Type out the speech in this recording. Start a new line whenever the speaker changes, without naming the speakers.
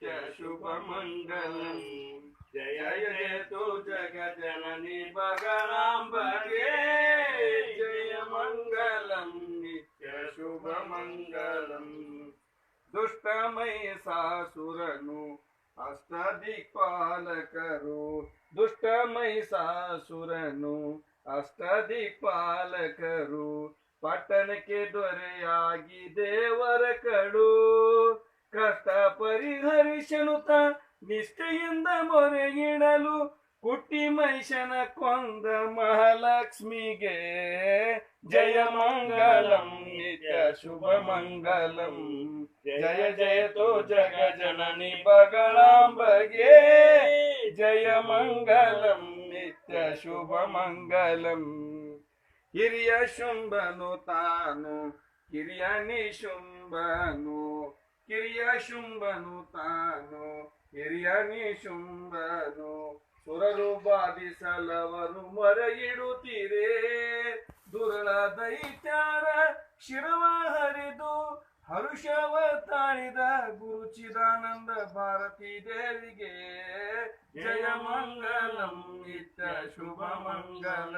नित्य शुभ मंगलम जय जय तु जगजननी बगलांबगे जय मंगलम नित्य शुभ मंगलम दुष्टमय सासुरनु अष्टदिक्पालकರು दुष्टमय सासुरनु अष्टदिक्पालकರು ಪಟ್ಟಣಕ್ಕೆ ದೊರೆಯಾಗಿ ದೇವರ ಕಡು ಕಷ್ಟ ಪರಿಹರಿಸನುತ ನಿಷ್ಠೆಯಿಂದ ಮೊರೆಗಿಡಲು ಕುಟ್ಟಿ ಮಹಿಷನ ಕೊಂದ ಮಹಾಲಕ್ಷ್ಮಿಗೆ ಜಯ ಮಂಗಲಂ ನಿತ್ಯ ಶುಭ ಮಂಗಲಂ ಜಯ ಜಯ ತೋ ಜಗ ಜನನಿ ಬಗಲಾಂಬಗೆ ಜಯ ಮಂಗಲಂ ನಿತ್ಯ ಶುಭ ಮಂಗಲಂ ಹಿರಿಯ ಶುಂಭನು ತಾನು ಕಿರಿಯ ನಿಶುಂಭನು ಕಿರಿಯ ಶುಂಭನು ತಾನು ಹಿರಿಯ ನಿಶುಂಭನು ಸುರರು ಬಾಧಿಸಲವರು ಮೊರೆಯಿಡುತ್ತೀರೇ ದುರುಳ ದೈತ್ಯರ ಶಿರವ ಹರಿದು ಹರುಷವ ತಾಳಿದ ಗುರು ಚಿದಾನಂದ ಭಾರತೀ ದೇವಿಗೆ ಜಯ ಮಂಗಲಂ ನಿತ್ಯ ಶುಭ ಮಂಗಲಂ